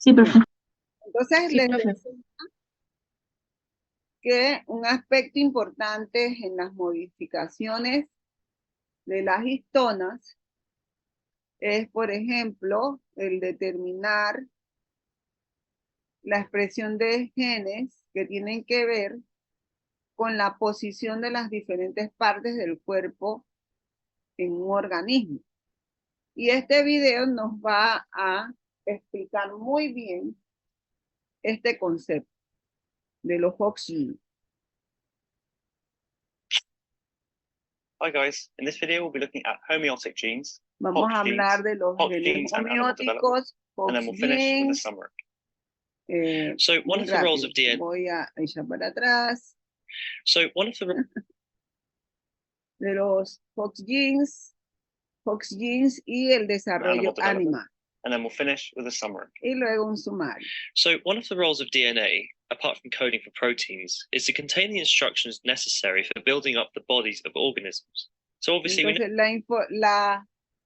Sí, profe. Entonces, Sí, les profe. decía que un aspecto importante en las modificaciones de las histonas es, por ejemplo, el determinar la expresión de genes que tienen que ver con la posición de las diferentes partes del cuerpo en un organismo. Y este video nos va a explicar muy bien este concepto de los Hox genes. Hi guys, in this video we'll be looking at homeotic genes, Vamos a hablar de los genes genes and animal development, homeóticos, and then Hox we'll finish with a genes. summary. So one of the roles of DNA. Voy a echar para atrás. So one of the de los Hox genes y el desarrollo animal. And then we'll finish with a summary. Y luego un sumario. So one of the roles of DNA, apart from coding for proteins, is to contain the instructions necessary for building up the bodies of organisms. So obviously Entonces,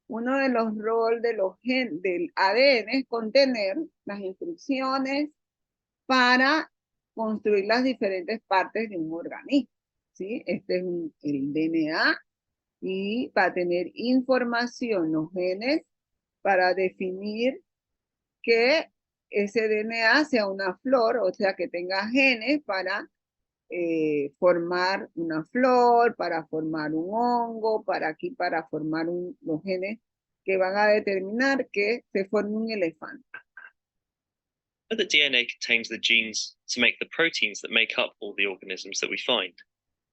uno de los roles de los genes del ADN es contener las instrucciones para construir las diferentes partes de un organismo. ¿Sí? Este es el DNA y va a tener información, los genes, para definir que ese DNA sea una flor, o sea, que tenga genes para formar una flor, para formar un hongo, para formar los genes que van a determinar que se forme un elefante. The DNA contains the genes to make the proteins that make up all the organisms that we find.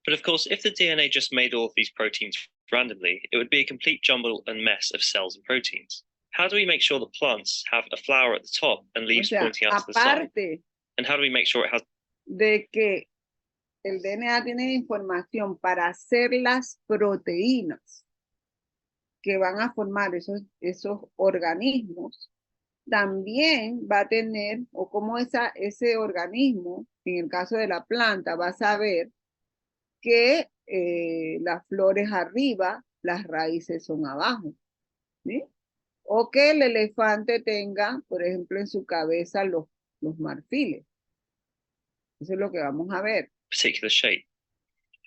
But of course, if the DNA just made all of these proteins randomly, it would be a complete jumble and mess of cells and proteins. How do we make sure the plants have a flower at the top and leaves pointing out to the side? And how do we make sure it has... De que el DNA tiene información para hacer las proteínas que van a formar esos organismos, también va a tener, o como ese organismo, en el caso de la planta, va a saber que las flores arriba, las raíces son abajo, ¿sí? O que el elefante tenga, por ejemplo, en su cabeza los marfiles. Eso es lo que vamos a ver. Particular shape.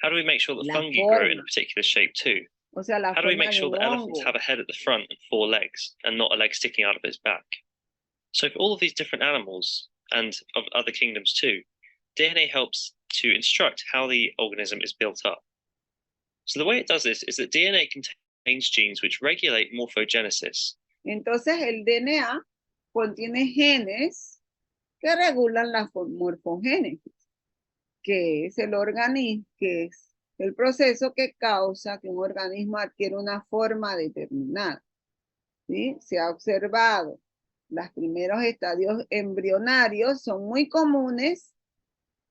How do we make sure that fungi grow in a particular shape too? O sea, how do we make sure that elephants have a head at the front and 4 legs and not a leg sticking out of its back? So for all of these different animals and of other kingdoms too, DNA helps to instruct how the organism is built up. So the way it does this is that DNA contains genes which regulate morphogenesis. Entonces el DNA contiene genes que regulan la morfogénesis, que es el proceso que causa que un organismo adquiera una forma determinada. ¿Sí? Se ha observado, los primeros estadios embrionarios son muy comunes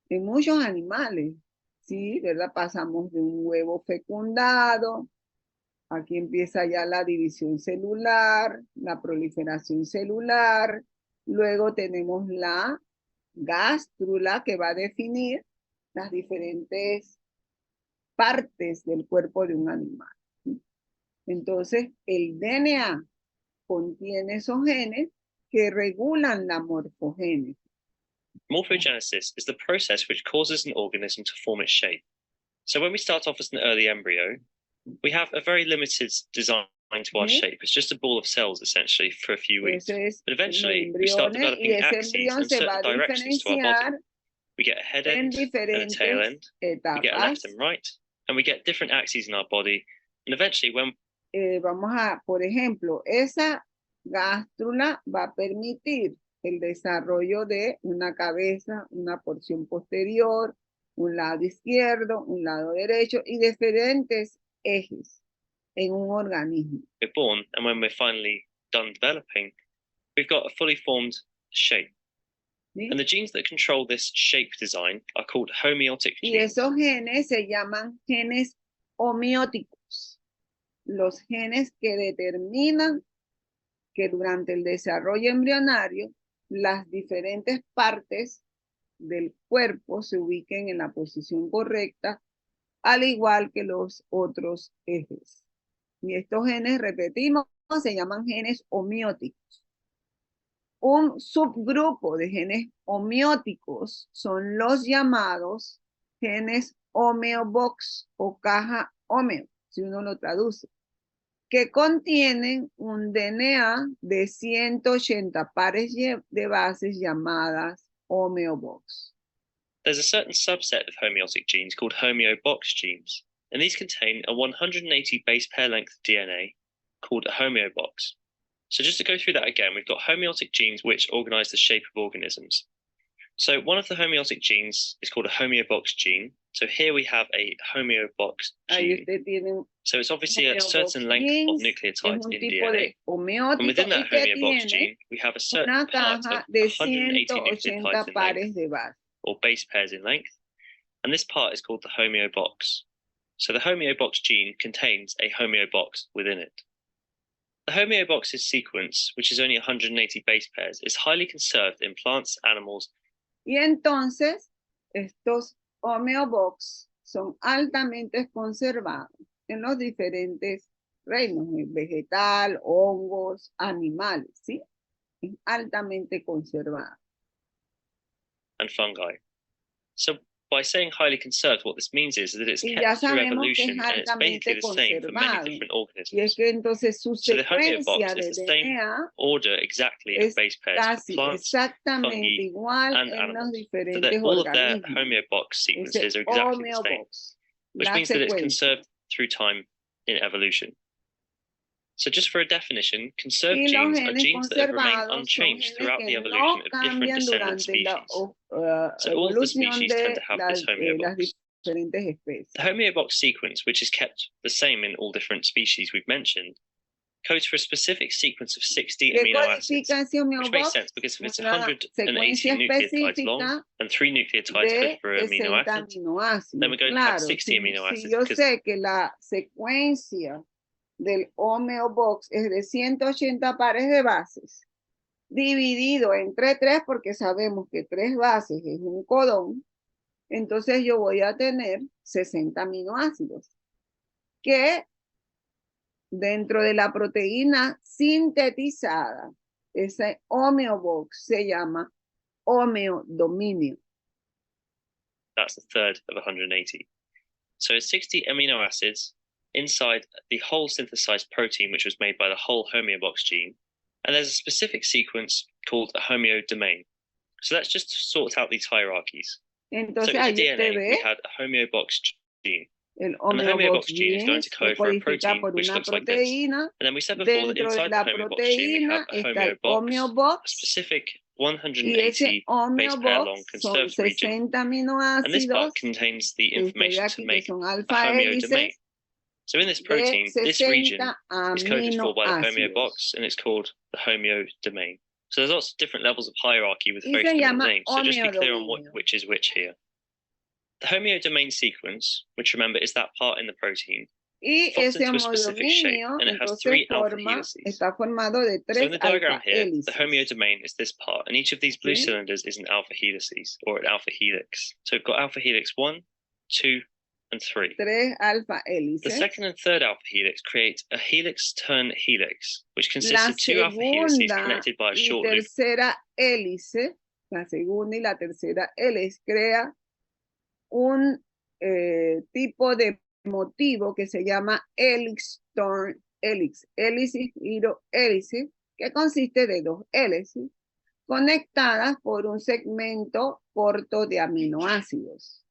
en muchos animales, ¿sí? ¿Verdad? Pasamos de un huevo fecundado, aquí empieza ya la división celular, la proliferación celular, luego tenemos la gástrula que va a definir las diferentes partes del cuerpo de un animal. Entonces, el DNA contiene esos genes que regulan la morfogénesis. Morphogenesis is the process which causes an organism to form its shape. So when we start off as an early embryo, we have a very limited design to our shape. It's just a ball of cells, essentially, for a few weeks. But eventually, we start developing axes and certain directions to our body. We get a head end and a tail end. We get a left and right. And we get different axes in our body. And eventually, when... por ejemplo, esa gástrula va a permitir el desarrollo de una cabeza, una porción posterior, un lado izquierdo, un lado derecho y diferentes ejes en un organismo. We're born, and when we're finally done developing, we've got a fully formed shape. ¿Sí? And the genes that control this shape design are called homeotic genes. Y esos genes se llaman genes homeóticos. Los genes que determinan que durante el desarrollo embrionario las diferentes partes del cuerpo se ubiquen en la posición correcta, al igual que los otros ejes. Y estos genes, repetimos, se llaman genes homeóticos. un subgrupo de genes homeóticos son los llamados genes homeobox o caja homeo, si uno lo traduce, que contienen un DNA de 180 pares de bases llamadas homeobox. There's a certain subset of homeotic genes called homeobox genes, and these contain a 180 base pair length DNA called a homeobox. So just to go through that again, we've got homeotic genes which organize the shape of organisms. So one of the homeotic genes is called a homeobox gene. So here we have a homeobox gene. So it's obviously a certain length of nucleotides in DNA. And within that homeobox gene, we have a certain part of 180 nucleotides in length, or base pairs in length. And this part is called the homeobox. So the homeobox gene contains a homeobox within it. The homeobox's sequence, which is only 180 base pairs, is highly conserved in plants, animals. Y entonces, estos homeobox son altamente conservados en los diferentes reinos, vegetal, hongos, animales, ¿sí? Es altamente conservado. And fungi. So by saying highly conserved, what this means is that it's kept through evolution and it's basically the same for many different organisms. Y es que entonces su so the secuencia homeobox de is the same DNA order exactly of base pairs for plants, fungi, igual and en animals. los diferentes So that all of their organismos. homeobox sequences are exactly the same, which means that it's conserved through time in evolution. So just for a definition, conserved genes are genes that have remained unchanged throughout the evolution of different descendant species. So all of the species tend to have this homeobox. The homeobox sequence, which is kept the same in all different species we've mentioned, codes for a specific sequence of 60 amino acids, which makes sense because if it's 180 nucleotides long and 3 nucleotides code for amino acids, then we're going to have 60 amino acids. Yo sé que la secuencia del homeobox es de 180 pares de bases, dividido entre 3, porque sabemos que 3 bases es un codón, entonces yo voy a tener 60 aminoácidos, que dentro de la proteína sintetizada, ese homeobox se llama homeodominio. That's a third of 180. So it's 60 amino acids inside the whole synthesized protein, which was made by the whole homeobox gene. And there's a specific sequence called a homeodomain. So let's just sort out these hierarchies. Entonces, so in the DNA, we had a homeobox gene. And the homeobox gene is going to code for a protein which looks like this. And then we said before that inside the homeobox gene, we have a homeobox, a specific 180 base pair long conserved region. And this part contains the information to make a homeodomain. So in this protein, this region is coded for by the homeobox, and it's called the homeodomain. So there's lots of different levels of hierarchy with very similar names. So just be clear on which is which here. The homeodomain sequence, which remember is that part in the protein, falls into a specific shape, and it has 3 alpha helices. So in the diagram here, the homeodomain is this part, and each of these blue cylinders is an alpha helices, or an alpha helix. So we've got alpha helix 1, 2, and 3. The second and third alpha helix create a helix turn helix, which consists of 2 alpha helices connected by a short loop. La segunda y la tercera hélice crea un tipo de motivo que se llama helix turn helix, hélice giro hélice, que consiste de 2 hélices conectadas por un segmento corto de aminoácidos.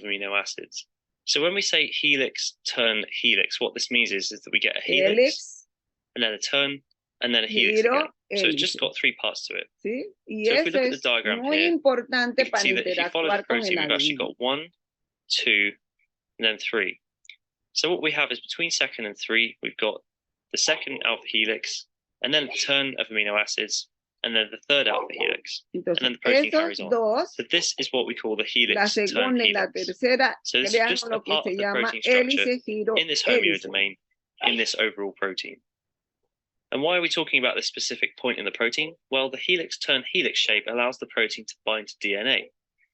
Amino acids. So when we say helix turn helix, what this means is that we get a helix and then a turn and then a helix again. So it's just got 3 parts to it. ¿Sí? Y so if we look at the diagram here, you can see that if you follow the protein, we've actually got 1, 2, and then 3. So what we have is between second and 3, we've got the second alpha helix, and then a turn of amino acids, and then the third alpha helix, and then the protein carries on. So this is what we call the helix turn helix. So this is just a part of the protein structure in this homeodomain, in this overall protein. And why are we talking about this specific point in the protein? Well, the helix turn helix shape allows the protein to bind to DNA,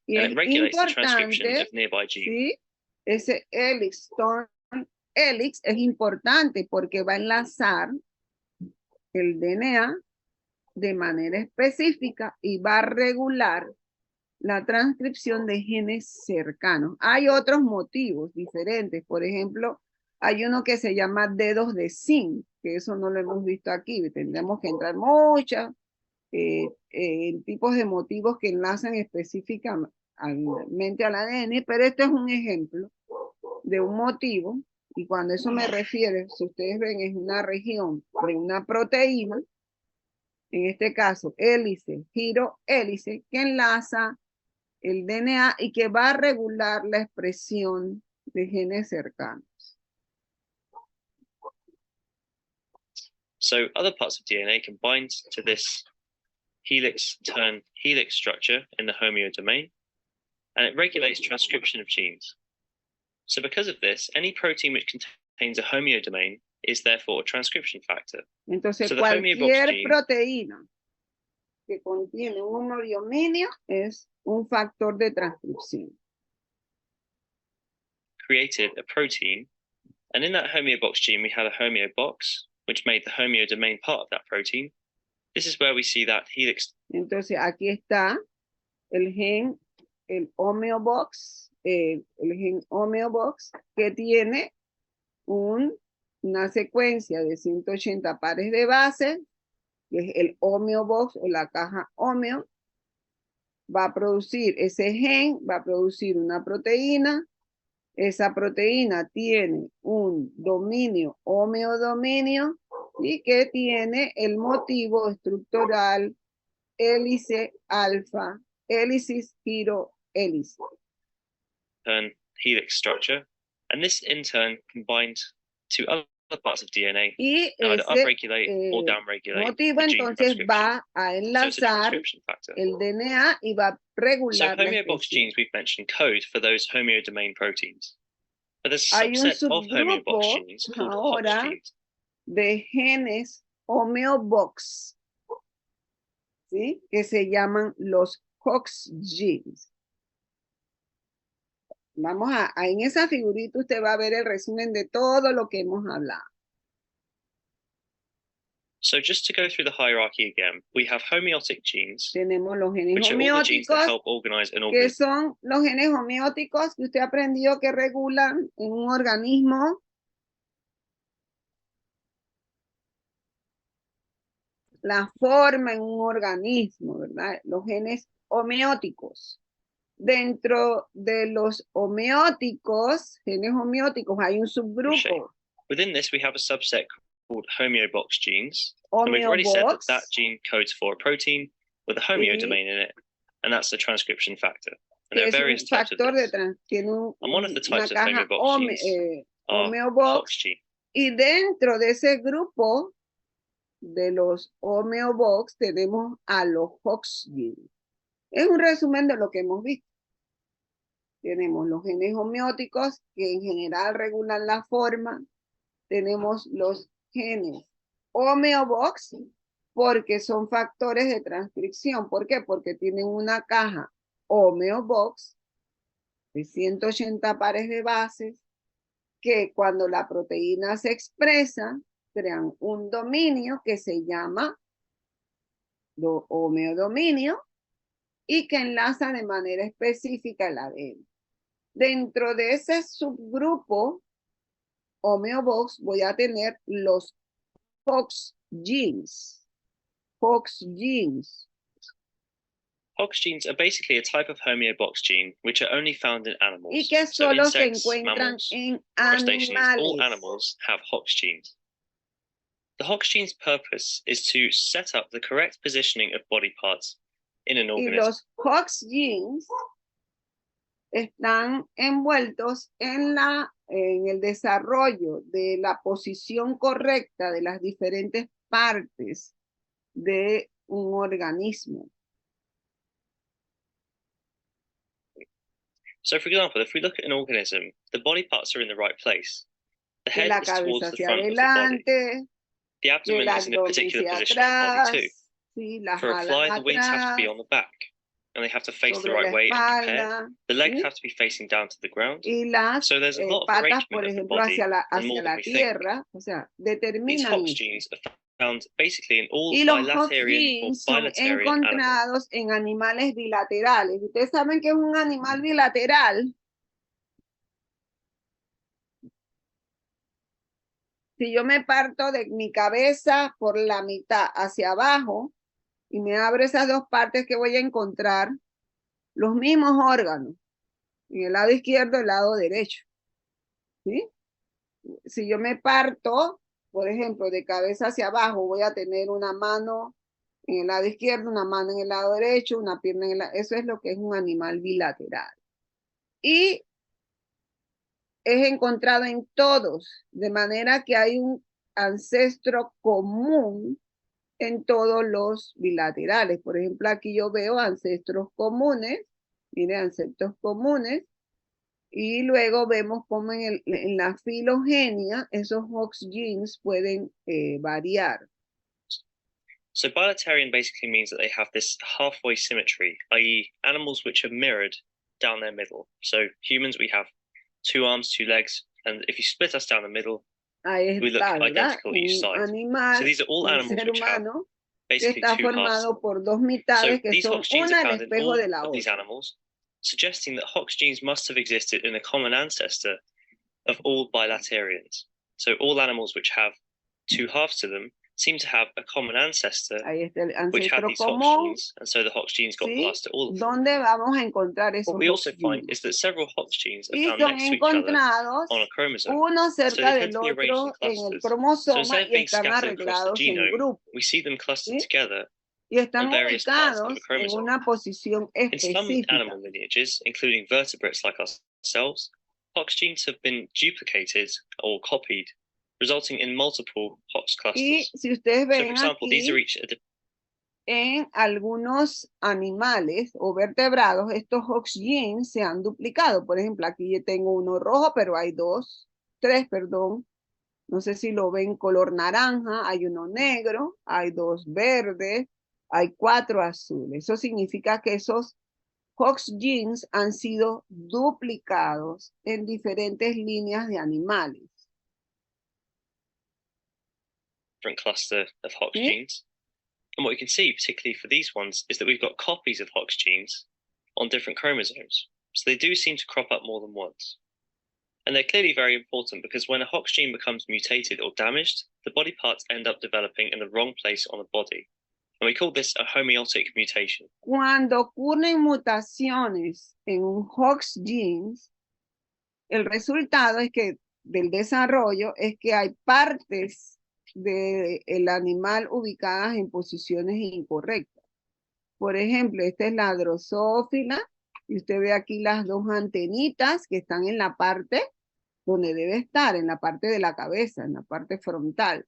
and it regulates the transcription of nearby genes. ¿Sí? Ese helix turn helix es importante porque va a enlazar el DNA de manera específica y va a regular la transcripción de genes cercanos. Hay otros motivos diferentes. Por ejemplo, hay uno que se llama dedos de zinc, que eso no lo hemos visto aquí. Tendremos que entrar muchos tipos de motivos que enlazan específicamente al ADN, pero esto es un ejemplo de un motivo, y cuando eso me refiero, si ustedes ven, es una región de una proteína, en este caso hélice, giro hélice, que enlaza el DNA y que va a regular la expresión de genes cercanos. So other parts of DNA can bind to this helix-turn helix structure in the homeodomain, and it regulates transcription of genes. So because of this, any protein which contains a homeodomain is therefore a transcription factor. Entonces, So the cualquier homeobox gene proteína que contiene un homeodominio es un factor de transcripción. created a protein, and in that homeobox gene, we had a homeobox, which made the homeodomain part of that protein. This is where we see that helix. Entonces, aquí está el gen, el homeobox, el gen homeobox que tiene una secuencia de 180 pares de bases, que es el homeobox o la caja homeo. Va a producir ese gen, va a producir una proteína. Esa proteína tiene un dominio homeodominio y que tiene el motivo estructural hélice alfa, hélicis giro hélice. Turn helix structure, and this in turn combined to other parts of DNA Y now to ese upregulate or downregulate motivo the gene entonces transcription. va a So it's a enlazar transcription factor. el DNA y va a So regular la homeobox expresión. genes we've mentioned code for those homeodomain proteins. But there's a Hay un subset of homeobox subgrupo genes called Hox ahora genes. de genes homeobox, ¿sí? Que se llaman los Hox genes. Vamos en esa figurita usted va a ver el resumen de todo lo que hemos hablado. So just to go through the hierarchy again, we have homeotic genes, Tenemos los genes which are all the genes that homeóticos, help organize an que organism. son los genes homeóticos que usted aprendió que regulan en un organismo la forma en un organismo, ¿verdad? Los genes homeóticos. Dentro de los homeóticos, genes homeóticos, hay un subgrupo. Within this, we have a subset called homeobox genes. And we've already said that Homeobox. that gene codes for a protein with a homeodomain in it, and that's the transcription factor. And there are Que es un various types of factor de this. tiene And one of the una types of caja homeobox genes are homeobox. Hox gene. Y dentro de ese grupo de los homeobox tenemos a los Hox genes. Es un resumen de lo que hemos visto. Tenemos los genes homeóticos que en general regulan la forma. Tenemos los genes homeobox porque son factores de transcripción. ¿Por qué? Porque tienen una caja homeobox de 180 pares de bases que cuando la proteína se expresa crean un dominio que se llama homeodominio y que enlaza de manera específica el ADN. Dentro de ese subgrupo homeobox voy a tener los Hox genes. Hox genes. Hox genes are basically a type of homeobox gene which are only found in animals. Y que So solo se insects, encuentran mammals, en crustaceans, all animales. animals have Hox genes. The Hox gene's purpose is to set up the correct positioning of body parts in an Y organism. los Hox genes están envueltos en el desarrollo de la posición correcta de las diferentes partes de un organismo. So, for example, if we look at an organism, the body parts are in the right place. The Que head la is towards cabeza the hacia front of the body. adelante, The que abdomen el is in a abdomen particular hacia position on the body atrás, too. sí, las For a alas fly, the wings have to be atrás, on the back, and they have to face the sobre right la way and prepare. espalda, The legs ¿sí? have to be facing down to the ground. Y las So there's a lot of patas, por arrangement of the ejemplo, body hacia and more la than we think. tierra, o sea, These determinan Hox eso. genes are found basically in all Y los Hox bilaterian or genes son bilaterian animals. encontrados en animales bilaterales. ¿Ustedes saben qué es un animal bilateral? Si yo me parto de mi cabeza por la mitad hacia abajo y me abro esas dos partes, que voy a encontrar los mismos órganos en el lado izquierdo y el lado derecho. ¿Sí? Si yo me parto, por ejemplo, de cabeza hacia abajo, voy a tener una mano en el lado izquierdo, una mano en el lado derecho, una pierna en el lado... Eso es lo que es un animal bilateral. Y es encontrado en todos, de manera que hay un ancestro común en todos los bilaterales. Por ejemplo, aquí yo veo ancestros comunes, mire, ancestros comunes, y luego vemos cómo en la filogenia esos Hox genes pueden variar. So bilaterian basically means that they have this halfway symmetry, i.e. animals which are mirrored down their middle. So humans, we have 2 arms, 2 legs, and if you split us down the middle, Ahí we look está, ¿verdad? identical each side. Animal, So these are all animals ser which have humano, que basically está 2 halves. formado por dos So mitades que these son Hox genes una are el found in espejo all de la of these otra. animals, suggesting that Hox genes must have existed in a common ancestor of all bilaterians. So all animals which have 2 halves to them seem to have a common ancestor Ahí está el which had ancestro these Hox común. genes, and so the Hox genes got ¿Sí? passed to all of them. ¿Dónde vamos a encontrar esos What we Hox also find genes? is that several Hox genes are Y found son next to each other encontrados on a chromosome. uno So cerca they del tend to be arranged in otro en el clusters. So cromosoma instead of y being están scattered across the arreglados en genome, grupos. we see them clustered ¿Sí? together Y están on various parts of a ubicados en chromosome. una posición In some específica. animal lineages, including vertebrates like ourselves, Hox genes have been duplicated or copied, resulting in multiple Hox Y clusters. si ustedes So, for ven example, these are aquí, each en algunos animales o vertebrados, estos Hox genes se han duplicado. Por ejemplo, aquí yo tengo uno rojo, pero hay tres, perdón. No sé si lo ven color naranja, hay uno negro, hay 2 verdes, hay 4 azules. Eso significa que esos Hox genes han sido duplicados en diferentes líneas de animales. different cluster of Hox ¿Sí? genes. And what we can see, particularly for these ones, is that we've got copies of Hox genes on different chromosomes. So they do seem to crop up more than once. And they're clearly very important because when a Hox gene becomes mutated or damaged, the body parts end up developing in the wrong place on the body. And we call this a homeotic mutation. Cuando ocurren mutaciones en un Hox genes, el resultado es que del desarrollo es que hay partes del animal ubicadas en posiciones incorrectas. Por ejemplo, esta es la drosófila y usted ve aquí las 2 antenitas que están en la parte donde debe estar, en la parte de la cabeza, en la parte frontal.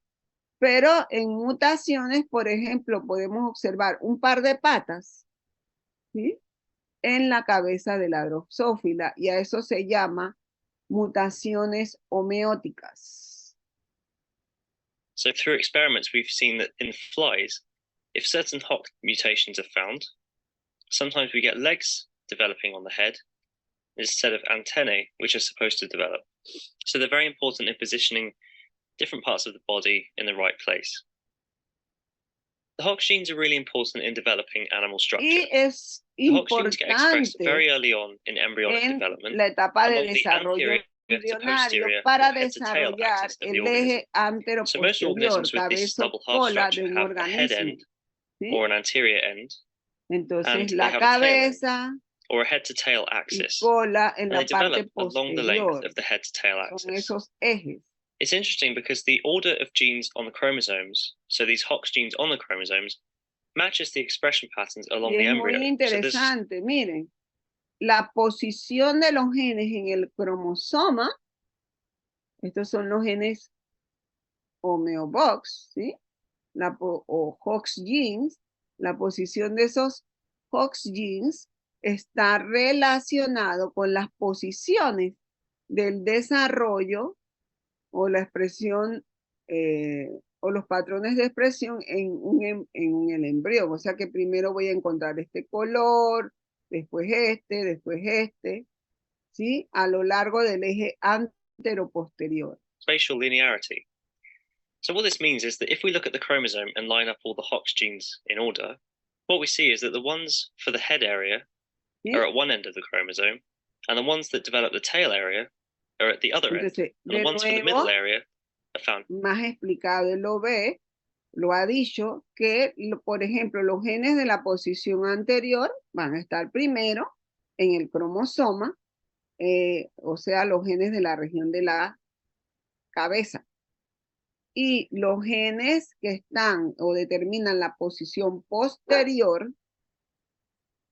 Pero en mutaciones, por ejemplo, podemos observar un par de patas, ¿sí?, en la cabeza de la drosófila, y a eso se llama mutaciones homeóticas. So through experiments, we've seen that in flies, if certain Hox mutations are found, sometimes we get legs developing on the head instead of antennae, which are supposed to develop. So they're very important in positioning different parts of the body in the right place. The Hox genes are really important in developing animal structure. Y es The Hox genes get expressed importante very early on in embryonic en development la etapa de along the desarrollo anterior to embrionario posterior para or head to tail desarrollar axis of the el organism. eje So most antero-posterior, organisms with this cabeza double half cola de structure un have a head organismo. end ¿Sí? or an anterior end, Entonces and they la have a tail end cabeza or a head to tail y axis, cola en and they la parte develop along the length posterior. of the head to tail Son axis. esos ejes. It's interesting because the order of genes on the chromosomes, so these Hox genes on the chromosomes, matches the expression patterns along Y the es embryo. muy So this, interesante, miren, la posición de los genes en el cromosoma, estos son los genes homeobox, ¿sí? O Hox genes, la posición de esos Hox genes está relacionado con las posiciones del desarrollo o la expresión o los patrones de expresión en el embrión. O sea que primero voy a encontrar este color, después este, ¿sí? A lo largo del eje antero-posterior. spatial linearity. So what this means is that if we look at the chromosome and line up all the Hox genes in order, what we see is that the ones for the head area ¿sí? are at one end of the chromosome, and the ones that develop the tail area are at the other end. Entonces, And the de ones for the nuevo, middle area are found. más explicado, él lo ha dicho, que, por ejemplo, los genes de la posición anterior van a estar primero en el cromosoma, o sea, los genes de la región de la cabeza. Y los genes que están o determinan la posición posterior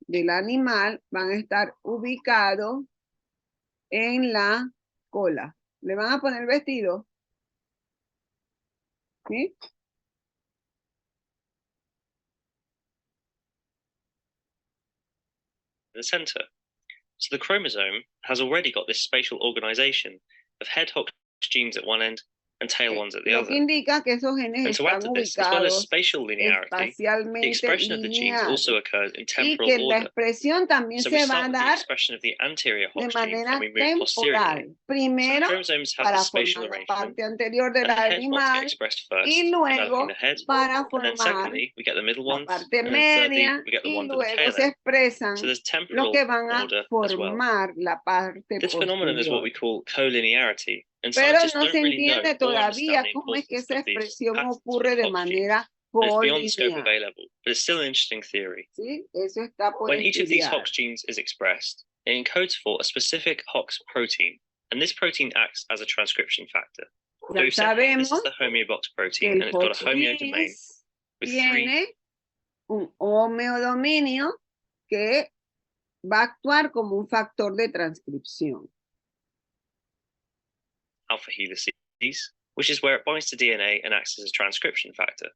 del animal van a estar ubicados en la cola. ¿Le van a poner vestido? ¿Sí? The center. So the chromosome has already got this spatial organization of head Hox genes at one end and tail ones at the Lo other. que indica que esos genes And to add están to this, as well as ubicados spatial linearity, the espacialmente expression of the genes lineal. also occurs in Y temporal que la order. expresión también So we se va start a with the dar expression of the anterior de Hox genes manera and we move posteriorly. temporal. So the Primero, chromosomes have para the spatial formar la arrangement, parte anterior del and the head ones get animal, expressed first, y developing luego the head, para and then formar secondly, we get the middle la ones, parte and then thirdly, media, we get the y ones at the luego tail se end. expresan So there's lo temporal que van a order as well. formar la parte This phenomenon is what posterior. we call collinearity, and Pero scientists no don't se really know entiende or todavía understand the cómo es que importance esa of these expresión patterns ocurre with de Hox genes. manera And it's beyond the scope of colineal. A level, but it's still an interesting theory. ¿Sí? Eso está por When each of these estudiar. Hox genes is expressed, it encodes for a specific Hox protein, and this protein acts as a transcription factor. So Ya we've said this is sabemos the homeobox que protein, el and it's got a Hox homeodomain genes with three. tiene un homeodominio que va a actuar como un factor de transcripción. Alpha helices, which is where it binds to DNA and acts as a transcription factor.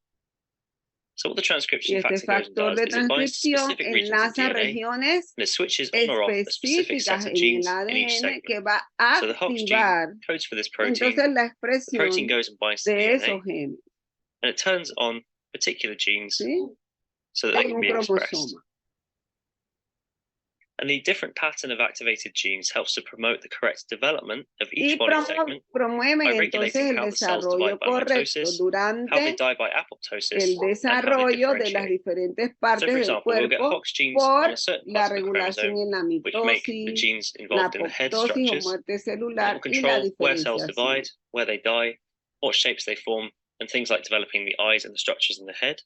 So what the Y transcription este factor goes and factor does de is it binds to transcripción specific regions of enlaza DNA, regiones and it switches on or off a specific específicas set of en genes el in each ADN segment. que va a So the Hox gene activar codes for this protein, entonces la the protein expresión goes and binds to de DNA, esos genes, and it turns on particular genes ¿sí? so that they En can un be expressed. cromosoma. And the different pattern of activated genes helps to promote the correct development of Y each body segment promueven by entonces regulating el how the cells divide desarrollo by correcto mitosis, how they durante die by apoptosis, el and how they desarrollo de las differentiate. diferentes So, partes for del example, we'll get cuerpo Hox genes por on a certain la part of the regulación chromosome, en la which make the mitosis, genes la involved in the head apoptosis o structures, muerte that celular will y la control where cells diferenciación. divide, where they die, what shapes they form, and things like developing the eyes and the structures in the head.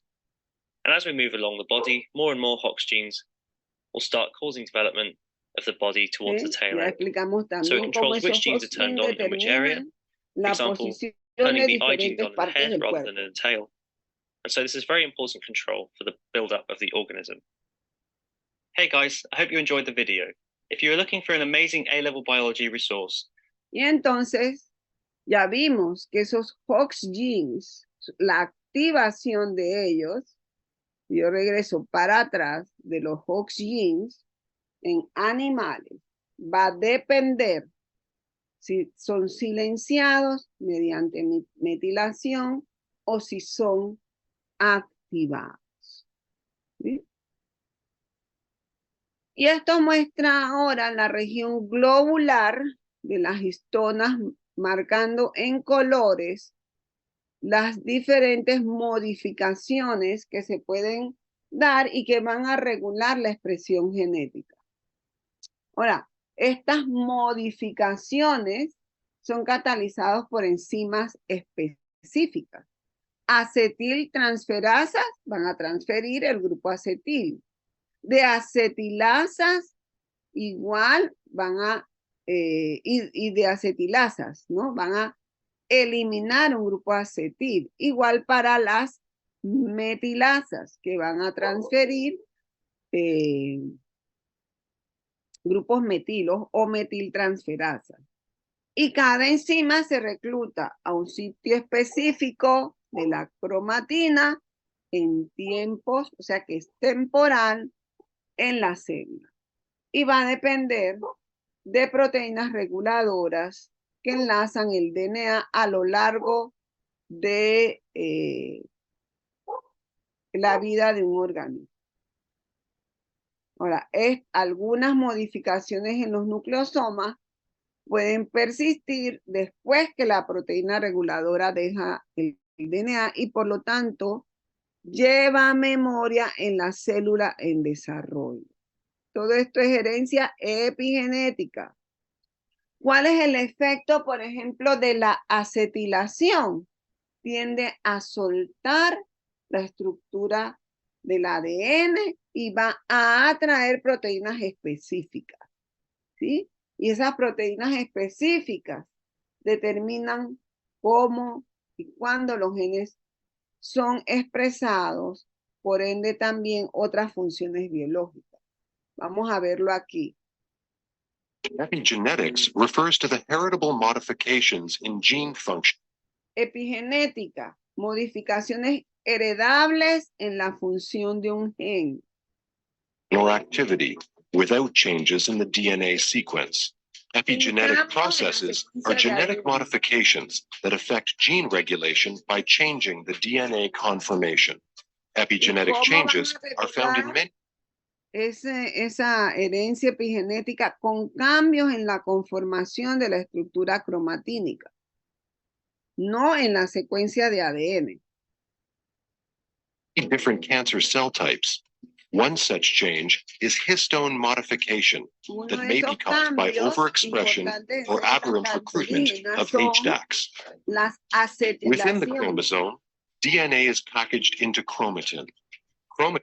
And as we move along the body, more and more Hox genes will start causing development of the body towards ¿Sí? the tail Ya end. explicamos So it también cómo controls esos which genes are Hox turned genes on in which area. determinan la example, posición Turning de the eye genes diferentes on in the partes head del rather cuerpo. than in the tail. And so this is very important control for the build-up of the organism. Hey guys, I hope you enjoyed the video. If you're looking for an amazing A-level biology resource, Y entonces ya vimos que esos Hox genes, la activación de ellos, yo regreso para atrás de los Hox genes en animales, va a depender si son silenciados mediante metilación o si son activados. ¿Sí? Y esto muestra ahora la región globular de las histonas, marcando en colores las diferentes modificaciones que se pueden dar y que van a regular la expresión genética. Ahora, estas modificaciones son catalizadas por enzimas específicas. Acetiltransferasas van a transferir el grupo acetil. De acetilasas igual van a, y de acetilasas, ¿no? Van a eliminar un grupo acetil. Igual para las metilasas, que van a transferir grupos metilos o metiltransferasas. Y cada enzima se recluta a un sitio específico de la cromatina en tiempos, o sea que es temporal en la célula. Y va a depender de proteínas reguladoras que enlazan el DNA a lo largo de la vida de un organismo. Ahora, algunas modificaciones en los nucleosomas pueden persistir después que la proteína reguladora deja el DNA y por lo tanto lleva memoria en la célula en desarrollo. Todo esto es herencia epigenética. ¿Cuál es el efecto, por ejemplo, de la acetilación? Tiende a soltar la estructura del ADN y va a atraer proteínas específicas, ¿sí? Y esas proteínas específicas determinan cómo y cuándo los genes son expresados, por ende también otras funciones biológicas. Vamos a verlo aquí. Epigenetics refers to the heritable modifications in gene function. Epigenética, modificaciones heredables en la función de un gen. Or activity without changes in the DNA sequence. Epigenetic processes are genetic modifications that affect gene regulation by changing the DNA conformation. Epigenetic changes are found in many. Esa herencia epigenética con cambios en la conformación de la estructura cromatínica, no en la secuencia de ADN. Different cancer cell types. One such change is histone modification that may be caused by overexpression or aberrant recruitment of HDACs. Within the chromosome, DNA is packaged into chromatin.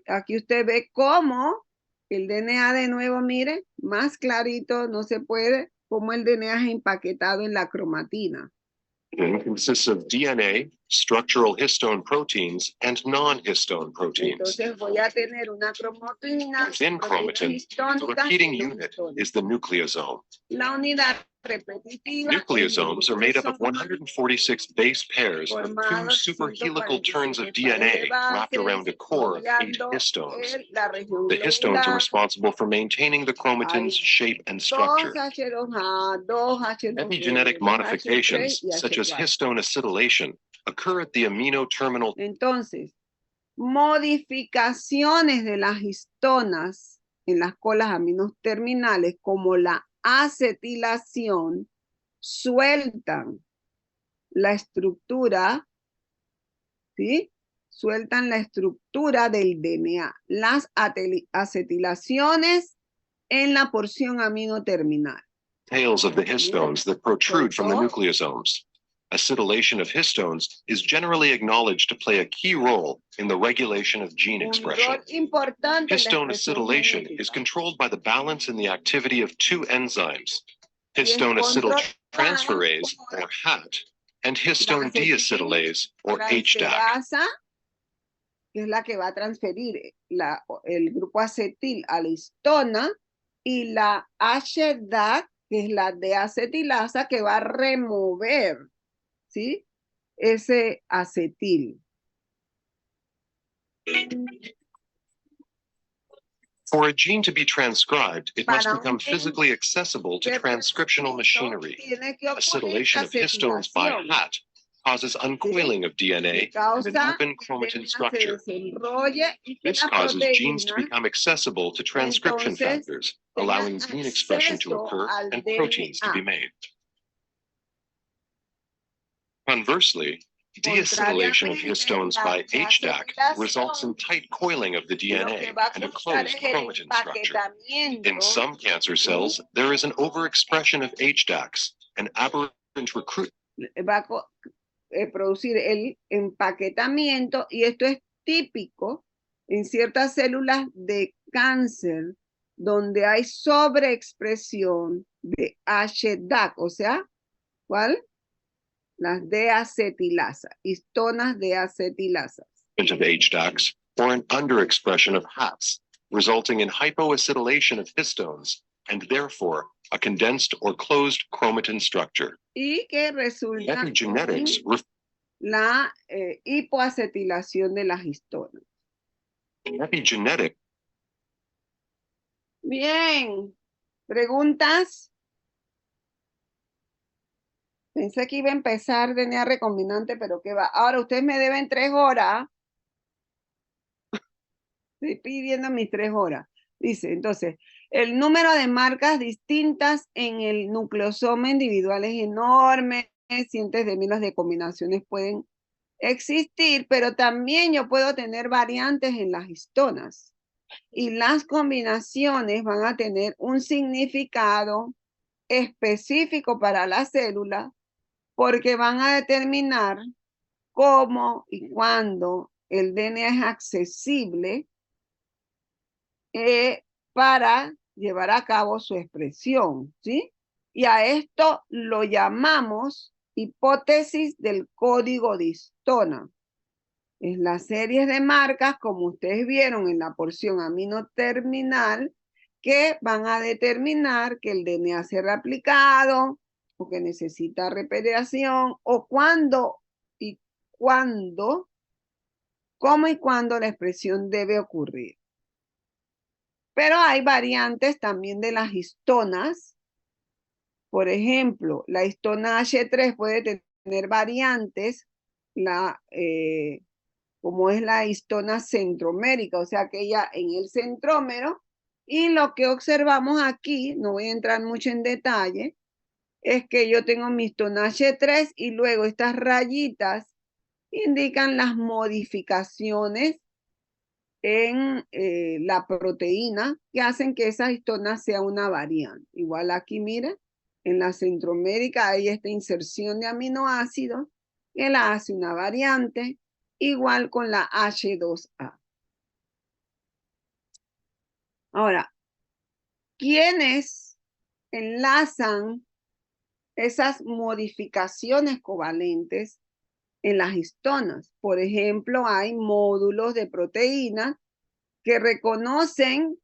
Aquí usted ve cómo el DNA de nuevo, mire, más clarito, no se puede, cómo el DNA es empaquetado en la cromatina. It consists of DNA, structural histone proteins, and non-histone proteins. Entonces voy a tener una cromatina. Within chromatin, the repeating unit is the nucleosome. La unidad repetitiva. Nucleosomes are made up of 146 base pairs of two superhelical turns of DNA wrapped around a core of 8 histones. The histones are responsible for maintaining the chromatin's shape and structure. Epigenetic modifications, such as histone acetylation, occur at the amino terminal. Entonces, modificaciones de las histonas en las colas aminos terminales, como la acetilación, sueltan la estructura, ¿sí? Sueltan la estructura del DNA. Las acetilaciones en la porción amino terminal. Tails of the histones that protrude from the nucleosomes. Acetylation of histones is generally acknowledged to play a key role in the regulation of gene expression. Histone acetylation is controlled by the balance in the activity of two enzymes, histone acetyltransferase, or HAT, and histone deacetylase, or HDAC. Que es la que va a transferir el grupo acetil a la histona, y la HDAC, que es la deacetilasa, que va a remover, ¿sí? Ese acetil. For a gene to be transcribed, it must become physically accessible to transcriptional machinery. Acetylation of histones by HAT causes uncoiling of DNA and an open chromatin structure. This causes genes to become accessible to transcription factors, allowing gene expression to occur and proteins to be made. Conversely, deacetylation of histones by HDAC results in tight coiling of the DNA and a closed chromatin structure. In some cancer cells, there is an overexpression of HDACs, an aberrant recruitment. Producir el empaquetamiento, y esto es típico en ciertas células de cáncer donde hay sobreexpresión de HDAC, o sea, ¿cuál? Las deacetilasas, histonas deacetilasas. Of HDACs, or an underexpression of HATs, resulting in hypoacetylation of histones, and therefore a condensed or closed chromatin structure. Y que resulta Epigenetics la hipoacetilación de las histonas. Epigenetic. Bien, ¿preguntas? Pensé que iba a empezar DNA recombinante, pero ¿qué va? Ahora ustedes me deben 3 horas. Estoy pidiendo mis 3 horas. Dice, entonces, el número de marcas distintas en el nucleosoma individual es enorme. Cientos de miles de combinaciones pueden existir, pero también yo puedo tener variantes en las histonas. Y las combinaciones van a tener un significado específico para la célula porque van a determinar cómo y cuándo el DNA es accesible para llevar a cabo su expresión, ¿sí? Y a esto lo llamamos hipótesis del código de histona. Es las series de marcas, como ustedes vieron en la porción amino terminal, que van a determinar que el DNA se ha replicado o que necesita replicación o cuándo y cuándo, cómo y cuándo la expresión debe ocurrir. Pero hay variantes también de las histonas. Por ejemplo, la histona H3 puede tener variantes, como es la histona centromérica, o sea, aquella en el centrómero. Y lo que observamos aquí, no voy a entrar mucho en detalle, es que yo tengo mi histona H3 y luego estas rayitas indican las modificaciones en la proteína que hacen que esa histona sea una variante. Igual aquí, miren, en la centromérica hay esta inserción de aminoácidos que la hace una variante, igual con la H2A. Ahora, ¿quiénes enlazan esas modificaciones covalentes en las histonas? Por ejemplo, hay módulos de proteínas que reconocen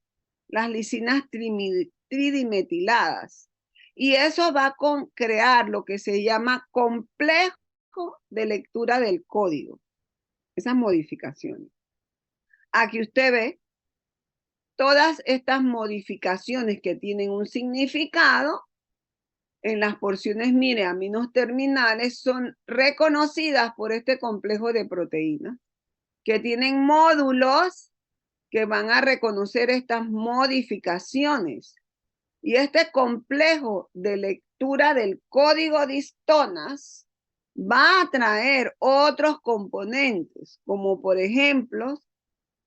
las lisinas tridimetiladas. Y eso va a crear lo que se llama complejo de lectura del código. Esas modificaciones. Aquí usted ve todas estas modificaciones que tienen un significado en las porciones, mire, aminos terminales son reconocidas por este complejo de proteínas que tienen módulos que van a reconocer estas modificaciones. Y este complejo de lectura del código de histonas va a traer otros componentes, como por ejemplo,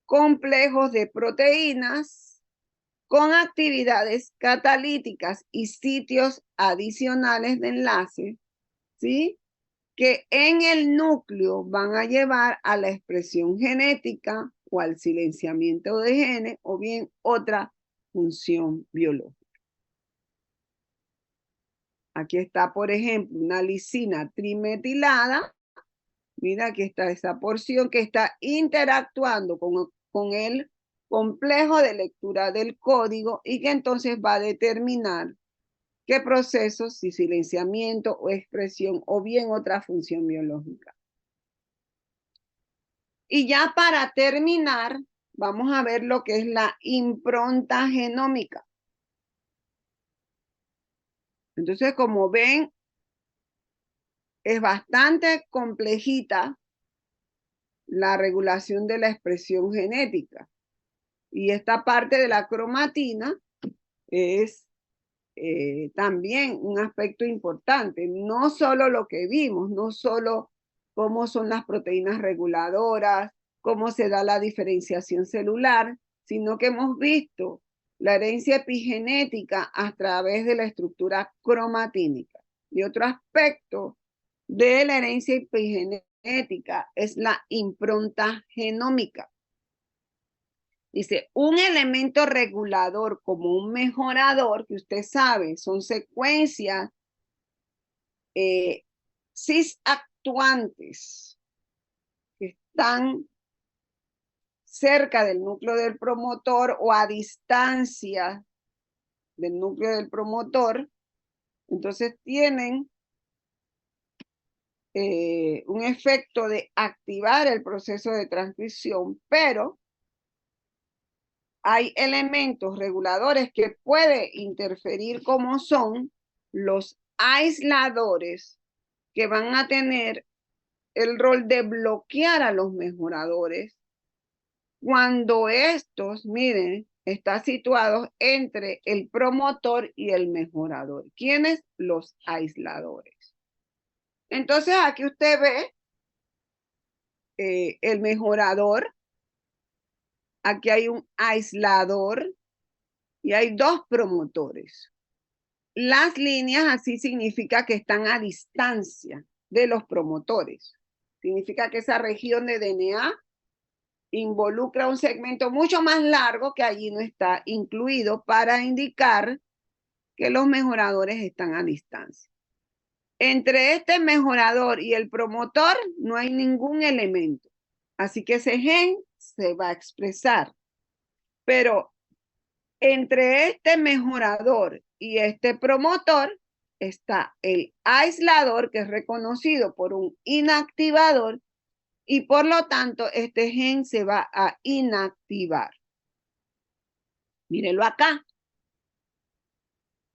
complejos de proteínas con actividades catalíticas y sitios adicionales de enlace, ¿sí? Que en el núcleo van a llevar a la expresión genética o al silenciamiento de genes o bien otra función biológica. Aquí está, por ejemplo, una lisina trimetilada. Mira, aquí está esa porción que está interactuando con el complejo de lectura del código y que entonces va a determinar qué procesos, si silenciamiento o expresión o bien otra función biológica. Y ya para terminar, vamos a ver lo que es la impronta genómica. Entonces, como ven, es bastante complejita la regulación de la expresión genética. Y esta parte de la cromatina es también un aspecto importante. No solo lo que vimos, no solo cómo son las proteínas reguladoras, cómo se da la diferenciación celular, sino que hemos visto la herencia epigenética a través de la estructura cromatínica. Y otro aspecto de la herencia epigenética es la impronta genómica. Dice, un elemento regulador como un mejorador, que usted sabe, son secuencias cisactuantes que están cerca del núcleo del promotor o a distancia del núcleo del promotor. Entonces tienen un efecto de activar el proceso de transcripción, pero hay elementos reguladores que pueden interferir, como son los aisladores, que van a tener el rol de bloquear a los mejoradores cuando estos, miren, están situados entre el promotor y el mejorador. ¿Quiénes? Los aisladores. Entonces aquí usted ve el mejorador, aquí hay un aislador y hay dos promotores. Las líneas así significa que están a distancia de los promotores. Significa que esa región de DNA involucra un segmento mucho más largo que allí no está incluido para indicar que los mejoradores están a distancia. Entre este mejorador y el promotor no hay ningún elemento. Así que ese gen se va a expresar. Pero entre este mejorador y este promotor está el aislador, que es reconocido por un inactivador, y por lo tanto este gen se va a inactivar. Mírenlo acá.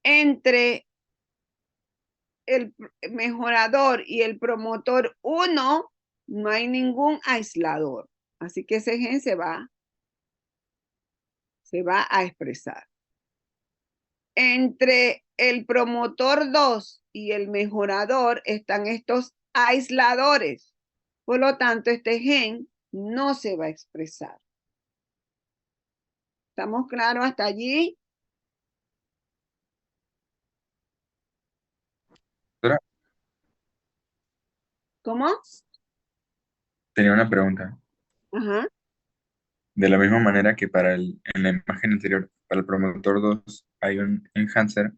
Entre el mejorador y el promotor 1 no hay ningún aislador. Así que ese gen se va a expresar. Entre el promotor 2 y el mejorador están estos aisladores. Por lo tanto, este gen no se va a expresar. ¿Estamos claros hasta allí? Doctora, ¿Cómo? tenía una pregunta. Ajá, De la misma manera que en la imagen anterior, para el promotor 2 hay un enhancer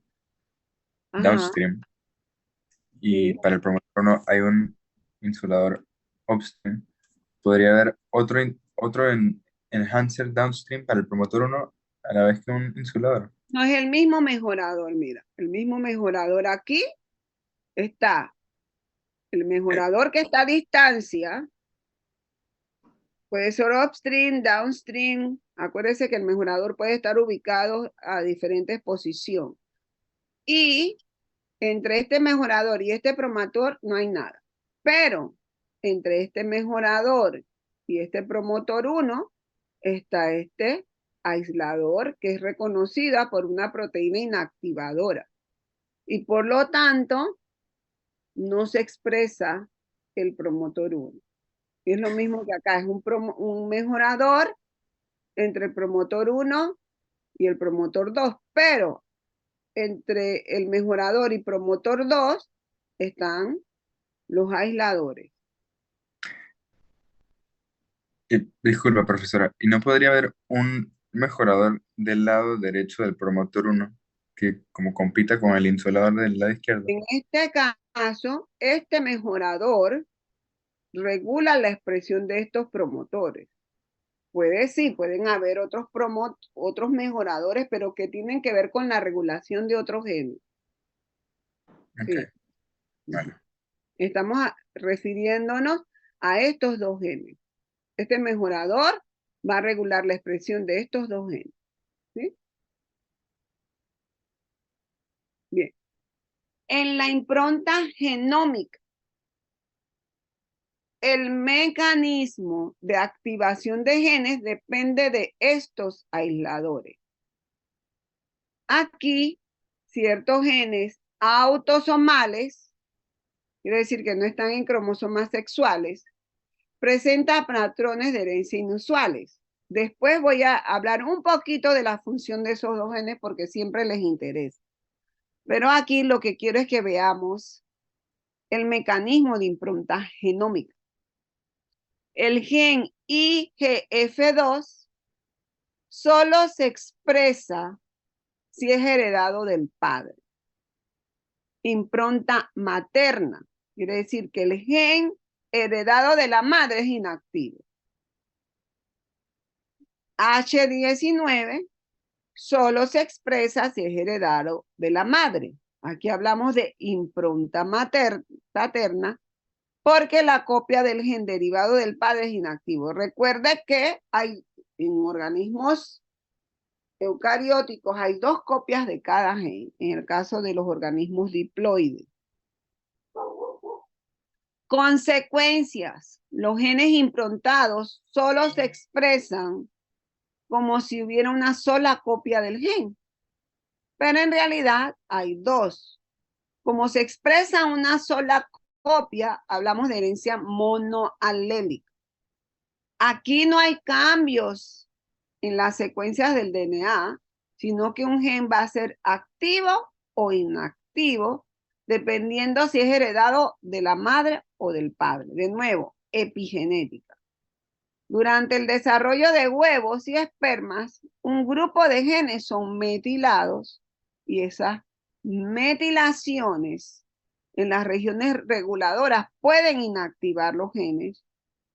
ajá. downstream y Sí. para el promotor 1 hay un insulador upstream. ¿Podría haber otro enhancer downstream para el promotor 1 a la vez que un insulador? No es el mismo mejorador, mira. El mismo mejorador aquí está. El mejorador que está a distancia puede ser upstream, downstream. Acuérdense que el mejorador puede estar ubicado a diferentes posiciones. Y entre este mejorador y este promotor no hay nada. Pero entre este mejorador y este promotor 1 está este aislador que es reconocida por una proteína inactivadora. Y por lo tanto, no se expresa el promotor 1. Es lo mismo que acá, es un mejorador entre el promotor 1 y el promotor 2, pero entre el mejorador y promotor 2 están los aisladores. Disculpa, profesora, ¿y no podría haber un mejorador del lado derecho del promotor 1 que como compita con el insulador del lado izquierdo? En este caso, este mejorador regula la expresión de estos promotores. Pueden haber otros mejoradores, pero que tienen que ver con la regulación de otros genes. Ok, Sí. vale. Estamos refiriéndonos a estos dos genes. Este mejorador va a regular la expresión de estos dos genes. ¿Sí? Bien. En la impronta genómica, el mecanismo de activación de genes depende de estos aisladores. Aquí, ciertos genes autosomales, quiere decir que no están en cromosomas sexuales, presentan patrones de herencia inusuales. Después voy a hablar un poquito de la función de esos dos genes porque siempre les interesa. Pero aquí lo que quiero es que veamos el mecanismo de impronta genómica. El gen IGF-2 solo se expresa si es heredado del padre. Impronta materna, quiere decir que el gen heredado de la madre es inactivo. H19 solo se expresa si es heredado de la madre. Aquí hablamos de impronta paterna porque la copia del gen derivado del padre es inactivo. Recuerde que hay en organismos eucarióticos hay dos copias de cada gen, en el caso de los organismos diploides. Consecuencias. Los genes improntados solo se expresan como si hubiera una sola copia del gen, pero en realidad hay dos. Como se expresa una sola copia, hablamos de herencia monoalélica. Aquí no hay cambios en las secuencias del DNA, sino que un gen va a ser activo o inactivo, dependiendo si es heredado de la madre o del padre. De nuevo, epigenética. Durante el desarrollo de huevos y espermas, un grupo de genes son metilados y esas metilaciones en las regiones reguladoras pueden inactivar los genes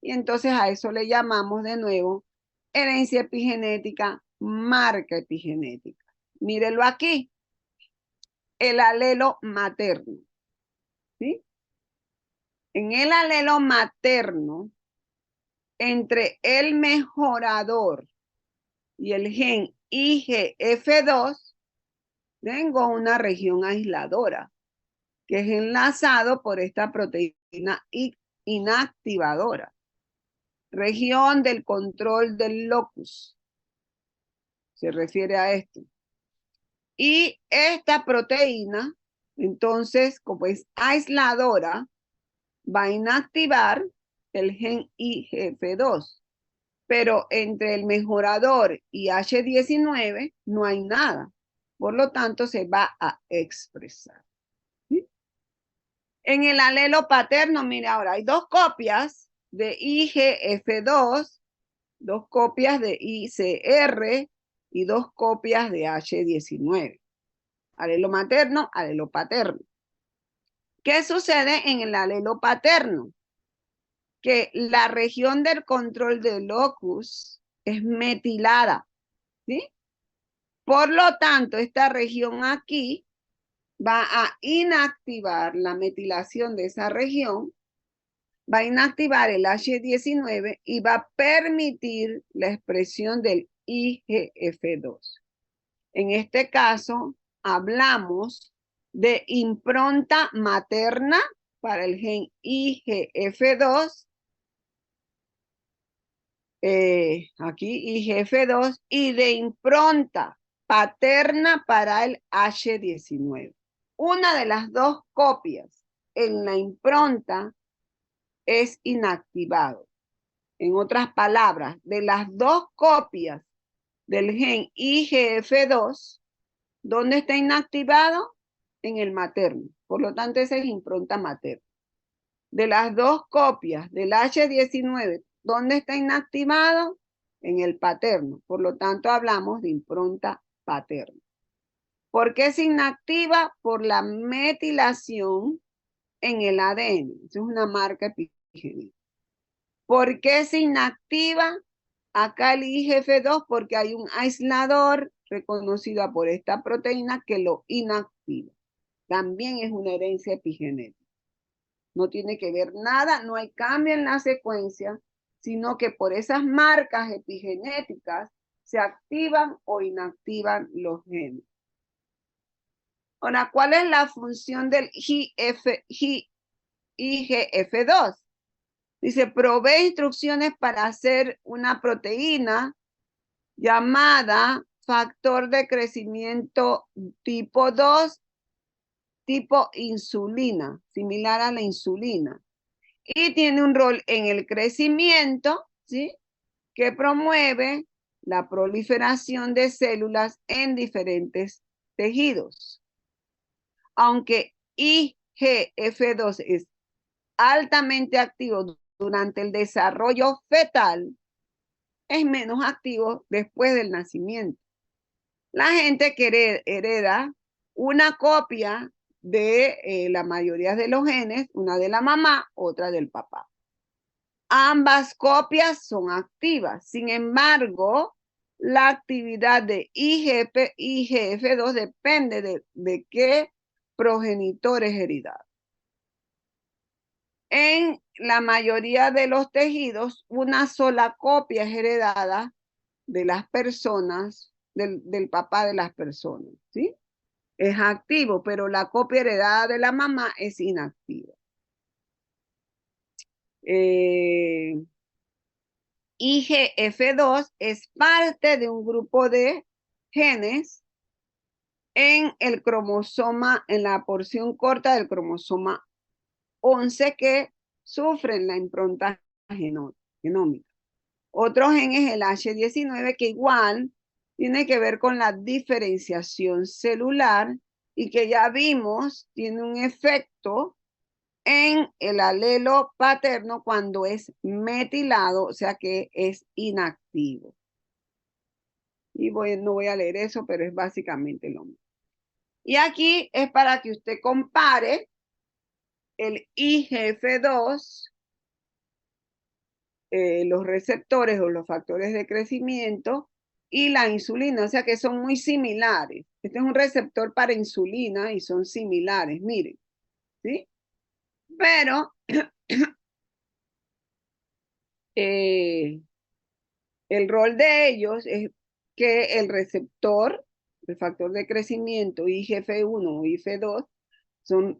y entonces a eso le llamamos de nuevo herencia epigenética, marca epigenética. Mírenlo aquí, el alelo materno, ¿sí? En el alelo materno, entre el mejorador y el gen IGF-2, tengo una región aisladora que es enlazado por esta proteína inactivadora. Región del control del locus. Se refiere a esto. Y esta proteína, entonces, como es aisladora, va a inactivar el gen IGF-2. Pero entre el mejorador y H19 no hay nada. Por lo tanto, se va a expresar. ¿Sí? En el alelo paterno, mira, ahora hay dos copias de IGF-2, dos copias de ICR y dos copias de H19. Alelo materno, alelo paterno. ¿Qué sucede en el alelo paterno? Que la región del control del locus es metilada, ¿sí? Por lo tanto, esta región aquí va a inactivar la metilación de esa región, va a inactivar el H19 y va a permitir la expresión del IGF-2. En este caso, hablamos de impronta materna para el gen IGF-2, aquí IGF-2, y de impronta paterna para el H19. Una de las dos copias en la impronta es inactivado. En otras palabras, de las dos copias del gen IGF-2, ¿dónde está inactivado? En el materno. Por lo tanto, esa es impronta materna. De las dos copias del H19, ¿dónde está inactivado? En el paterno. Por lo tanto, hablamos de impronta paterna. ¿Por qué se inactiva? Por la metilación en el ADN. Esa es una marca epigenética. ¿Por qué se inactiva acá el IGF-2? Porque hay un aislador reconocido por esta proteína que lo inactiva. También es una herencia epigenética. No tiene que ver nada, no hay cambio en la secuencia, sino que por esas marcas epigenéticas se activan o inactivan los genes. Ahora, ¿cuál es la función del IGF-2? Dice, provee instrucciones para hacer una proteína llamada factor de crecimiento tipo 2, tipo insulina, similar a la insulina. Y tiene un rol en el crecimiento, ¿sí? Que promueve la proliferación de células en diferentes tejidos. Aunque IGF-2 es altamente activo durante el desarrollo fetal, es menos activo después del nacimiento. La gente que hereda una copia de la mayoría de los genes, una de la mamá, otra del papá. Ambas copias son activas. Sin embargo, la actividad de IGF-2 depende de qué progenitor es heredado. En la mayoría de los tejidos, una sola copia es heredada de las personas, del papá de las personas, ¿sí? Es activo, pero la copia heredada de la mamá es inactiva. IGF-2 es parte de un grupo de genes en el cromosoma, en la porción corta del cromosoma 11 que sufren la impronta genómica. Otro gen es el H19 que igual tiene que ver con la diferenciación celular y que ya vimos tiene un efecto en el alelo paterno cuando es metilado, o sea que es inactivo. Y no voy a leer eso, pero es básicamente lo mismo. Y aquí es para que usted compare el IGF-2, los receptores o los factores de crecimiento y la insulina, o sea que son muy similares. Este es un receptor para insulina y son similares, miren, ¿sí? Pero el rol de ellos es que el receptor, el factor de crecimiento IGF-1 o IGF-2,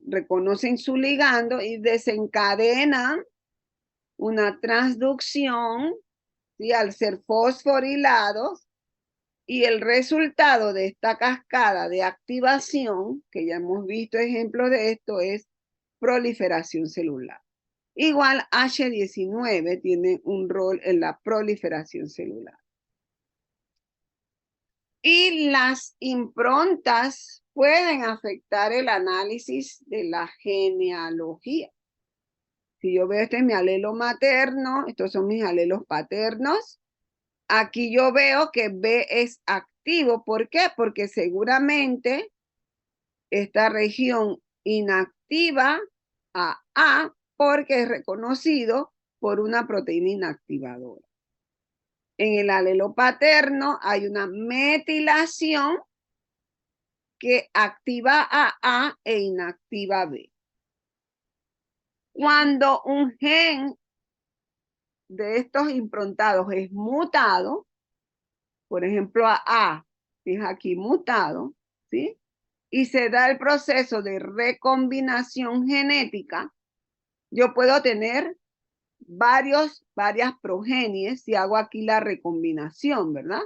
reconocen su ligando y desencadenan una transducción, ¿sí? Al ser fosforilados, y el resultado de esta cascada de activación, que ya hemos visto ejemplos de esto, es proliferación celular. Igual H19 tiene un rol en la proliferación celular. Y las improntas pueden afectar el análisis de la genealogía. Si yo veo este es mi alelo materno, estos son mis alelos paternos, aquí yo veo que B es activo. ¿Por qué? Porque seguramente esta región inactiva a A porque es reconocido por una proteína inactivadora. En el alelo paterno hay una metilación que activa a A e inactiva a B. Cuando un gen de estos improntados es mutado, por ejemplo A es aquí mutado, ¿sí? Y se da el proceso de recombinación genética, yo puedo tener varias progenies si hago aquí la recombinación, ¿verdad?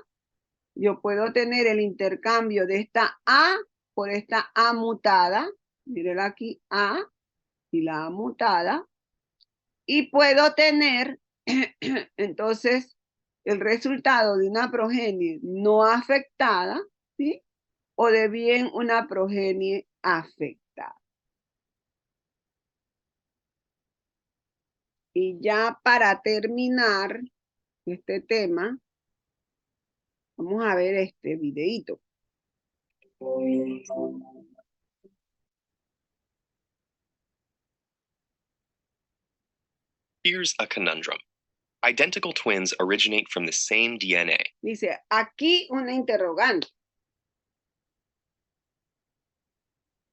Yo puedo tener el intercambio de esta A por esta A mutada, miren aquí A y la A mutada, y puedo tener entonces el resultado de una progenie no afectada, ¿sí? O de bien una progenie afectada. Y ya para terminar este tema, vamos a ver este videíto. Here's a conundrum. Identical twins originate from the same DNA. Dice, aquí una interrogante.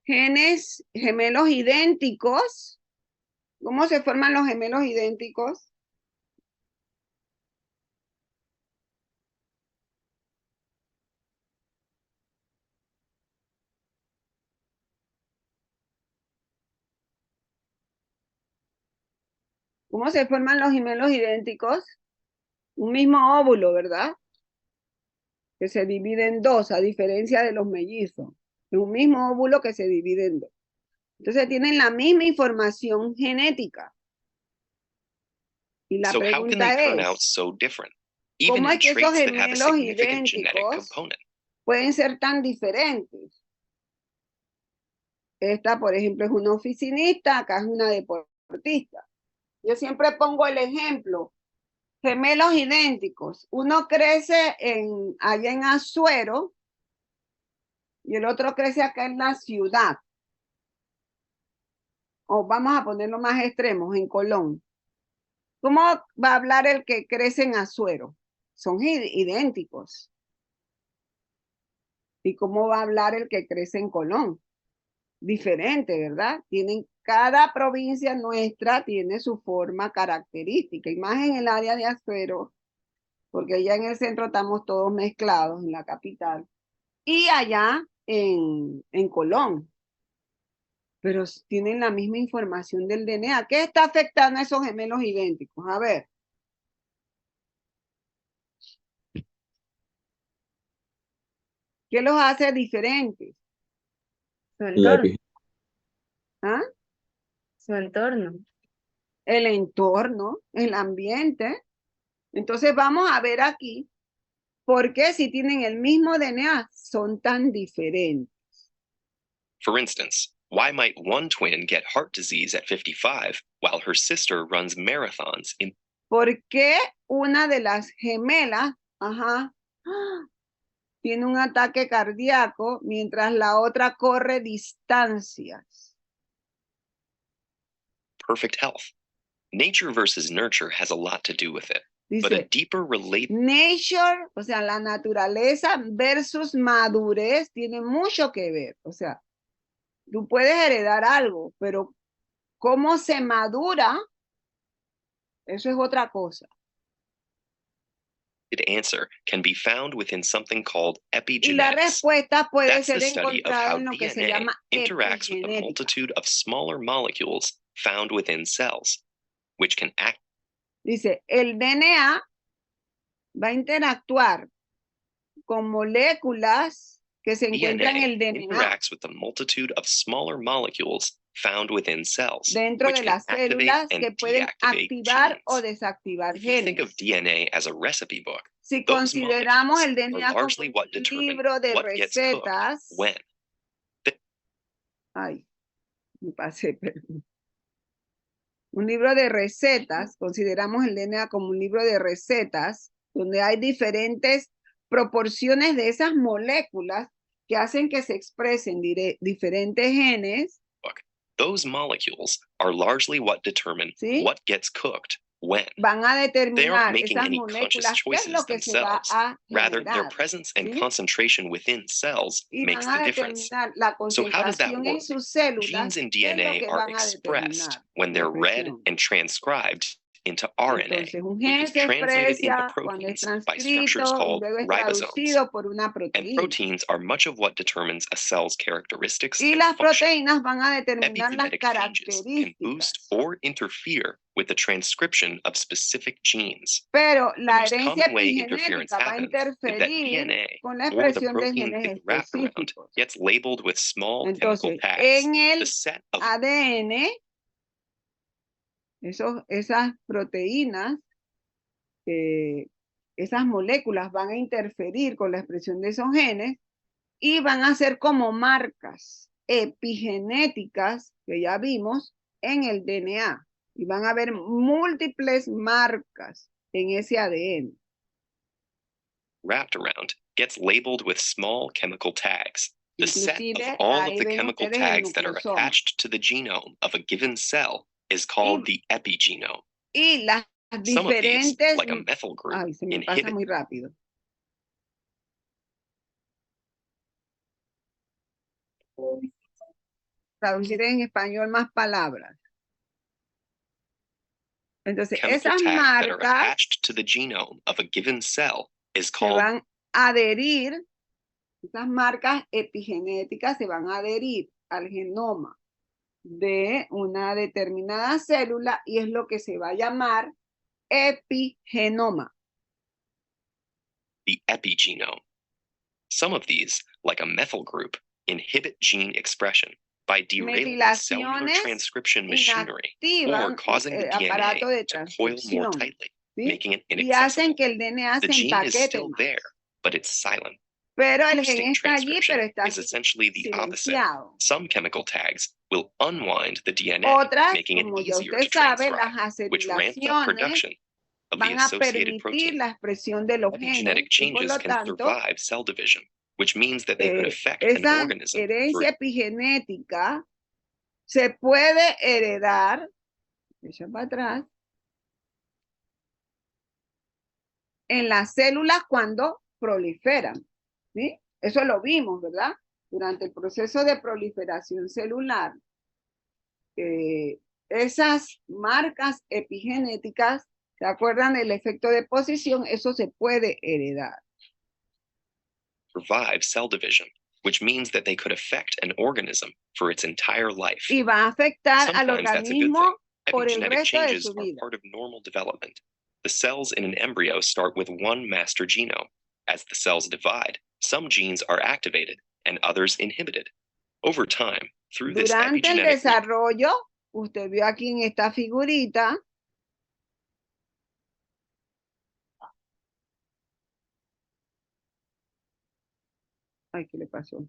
Genes gemelos idénticos. ¿Cómo se forman los gemelos idénticos? ¿Cómo se forman los gemelos idénticos? Un mismo óvulo, ¿verdad? Que se divide en dos, a diferencia de los mellizos. Es un mismo óvulo que se divide en dos. Entonces tienen la misma información genética. Y la So how can they pregunta turn out es, so different, even ¿cómo in es que esos traits that have a gemelos significant genetic idénticos component? pueden ser tan diferentes? Esta, por ejemplo, es una oficinista, acá es una deportista. Yo siempre pongo el ejemplo, gemelos idénticos. Uno crece allá en Azuero y el otro crece acá en la ciudad. O vamos a ponerlo más extremos, en Colón. ¿Cómo va a hablar el que crece en Azuero? Son idénticos. ¿Y cómo va a hablar el que crece en Colón? Diferente, ¿verdad? Cada provincia nuestra tiene su forma característica, y más en el área de Azuero, porque allá en el centro estamos todos mezclados, en la capital, y allá en Colón. Pero tienen la misma información del DNA. ¿Qué está afectando a esos gemelos idénticos? A ver. ¿Qué los hace diferentes? Su La entorno, ¿Ah? su entorno. El entorno, el ambiente. Entonces vamos a ver aquí por qué si tienen el mismo DNA son tan diferentes. For instance, why might one twin get heart disease at 55 while her sister runs marathons in ¿Por qué una de las gemelas, tiene un ataque cardíaco mientras la otra corre distancias? perfect health? Nature versus nurture has a lot to do with it, but a Dice, deeper relate nature, o sea, la naturaleza versus madurez tiene mucho que ver. O sea, tú puedes heredar algo, pero cómo se madura, eso es otra cosa. answer can be found within something called Y la epigenetics. respuesta puede That's ser the study of encontrada how en lo que se DNA llama interacts with the epigenética. multitude of smaller molecules found within cells, which can act. Dice, el DNA va a interactuar con moléculas que se encuentran en el DNA DNA interacts with the multitude of smaller molecules found within cells, dentro which de can las activate células and que pueden deactivate activar o genes. desactivar If you think of genes. DNA as a recipe book, Si those consideramos el molecules DNA are como largely what un determine libro de what gets cooked recetas, when. ay, me pasé, perdón. Un libro de recetas, consideramos el DNA como un libro de recetas, donde hay diferentes proporciones de esas moléculas que hacen que se expresen diferentes genes. Those molecules are largely what determine ¿Sí? what gets cooked when. Van a They aren't determinar making esas any conscious moléculas qué es lo choices que se va themselves. a Rather, their generar. presence and ¿Sí? concentration within cells Y makes van the a difference. determinar la So how does that concentración en work? sus células, Genes in qué es lo DNA que are van a expressed determinar. when La they're read expresión. and transcribed into RNA, Entonces, un which gen is se translated into expresa cuando es proteins by structures transcrito y called luego es ribosomes. traducido por una And proteína. proteins are much of what determines a cell's characteristics Y and las function. proteínas van a determinar las Epigenetic changes can boost características. or interfere with the transcription of specific genes. Pero la most herencia common way interference epigenética va a happens is that interferir DNA con la or the expresión de protein genes it's wrapped around específicos. gets labeled with small chemical Entonces, tags. en el The set of ADN, esas proteínas, esas moléculas van a interferir con la expresión de esos genes y van a ser como marcas epigenéticas que ya vimos en el DNA. Y van a haber múltiples marcas en ese ADN. wrapped around gets labeled with small chemical tags. The set of Inclusive, all ahí of the ven chemical ustedes el tags that are nucleosoma. attached to the genome of a given cell is called the epigenome. Y las Some of these, diferentes... like a methyl group, Ay, se me pasa inhibit muy rápido. Traducir en español más palabras. Entonces, chemical esas tags that are marcas attached to the genome of a given cell is se called van a adherir, esas marcas epigenéticas se van a adherir al genoma de una determinada célula y es lo que se va a llamar epigenoma. the epigenome. Some of these, like a methyl group, inhibit gene expression by derailing the cellular Metilaciones transcription machinery or Inactivan causing the el aparato DNA de to coil more transcripción, tightly, ¿sí? making it Y hacen inaccessible. que el DNA The se gene is empaquete still más. there, but it's silent. Pero el gen Boosting está allí, pero transcription está is essentially the opposite. silenciado. Some chemical tags will unwind the DNA, Otras, making it como ya easier usted to sabe, transcribe, las which ramps up acetylaciones production of the van a associated permitir protein. la expresión de los genes Epigenetic y por changes lo can tanto, survive cell division, which means that they could affect an esa organism herencia epigenética se puede heredar, echa para atrás, en las células cuando proliferan, ¿sí? Eso lo vimos, ¿verdad? Durante el proceso de proliferación celular, esas marcas epigenéticas, ¿se acuerdan del efecto de posición? Eso se puede heredar. survive cell division, which means that they could affect an organism for its entire life. Y va a afectar al Sometimes that's a good organismo thing. por el Epigenetic resto de changes su are vida. part of normal development. The cells in an embryo start with one master genome. As the cells divide, some genes are activated and others inhibited. Over time, through this Durante el epigenetic desarrollo, usted vio aquí en esta figurita, Ay, ¿qué le pasó?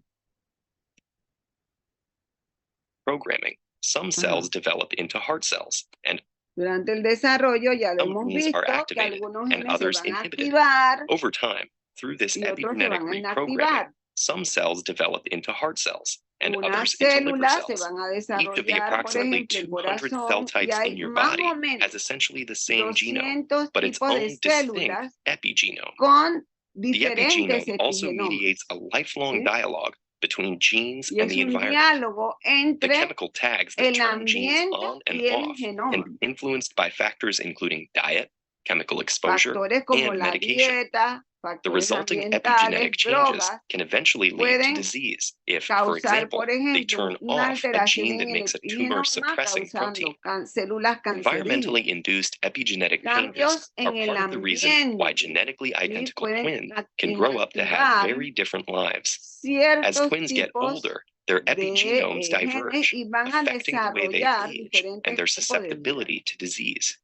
Programming. Some cells develop into heart cells, and Durante el desarrollo ya lo some hemos genes visto are que activated algunos and genes se others van a inhibited. activar Over time, through this y otros se epigenetic van a reprogramming, inactivar. some cells develop into heart cells and Unas others into liver células se cells. van a Each of the desarrollar, por approximately ejemplo, el 200 cell corazón, y types hay in your más body o menos has essentially the same genome, 200 but its tipos de own distinct células epigenome. con The diferentes epigenome also epigenomas. mediates a lifelong ¿Sí? dialogue between genes Y and es the un environment. diálogo The entre chemical tags that el turn genes ambiente on and y el off genoma. can be influenced by factors including diet, chemical exposure, Factores como and la medication. dieta, The factores resulting ambientales, epigenetic changes drogas, can eventually lead to pueden disease if, for causar, example, por they ejemplo, turn una off a alteración gene that en el makes a tumor epigenoma suppressing protein. causando células cancerígenas. Environmentally induced epigenetic changes Cambios are en el part of the reason why ambiente, genetically ¿sí? identical Pueden twins can grow up to have inactivar very different lives. As ciertos twins get tipos older, their de epigenomes genes diverge, y van a affecting the way they desarrollar age diferentes and their tipos de susceptibility to disease.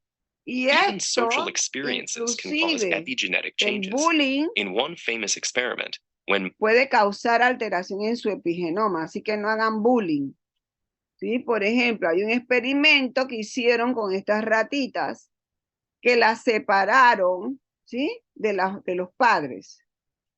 Y Even social esto, experiences can cause inclusive, epigenetic el changes. bullying In one famous experiment, when puede causar alteración en su epigenoma, así que no hagan bullying. ¿Sí? Por ejemplo, hay un experimento que hicieron con estas ratitas que las separaron, ¿sí? de los padres.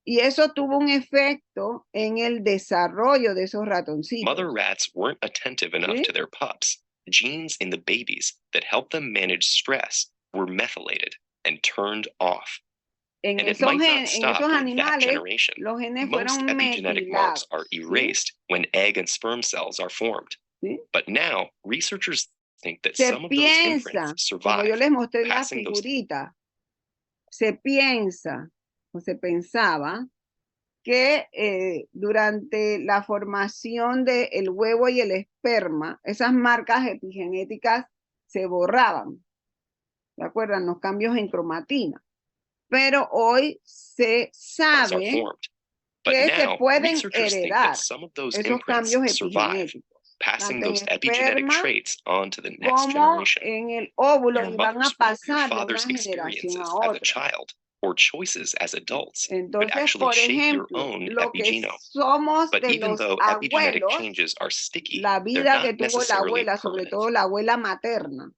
Y eso tuvo un efecto en el desarrollo de esos ratoncitos. mother rats weren't attentive enough ¿Sí? to their pups, genes in the babies that help them manage stress were methylated and turned off. En And it esos, might not en stop esos with that animales, generation. los genes Most fueron epigenetic marks are metilados. ¿Sí? erased when egg and sperm cells are formed. ¿Sí? But now, researchers think that Se some of those piensa, imprints como yo survive, les mostré la passing those figurita, se piensa o se pensaba que durante la formación del huevo y el esperma, esas marcas epigenéticas se borraban. ¿De acuerdo? Los cambios en cromatina. Pero hoy se cells are sabe formed. But que se now, pueden researchers think heredar that some of those esos imprints cambios survive, epigenéticos, passing tanto en those epigenetic esperma traits on to the next como generation. en el óvulo Your y van a mother's or your pasar de una father's generación experiences a as a otra. child or choices as adults could Entonces, actually por shape your ejemplo, own lo que epigenome. somos But de even los though epigenetic abuelos, changes are sticky, la they're vida que not tuvo la necessarily abuela, sobre permanent. todo la abuela materna,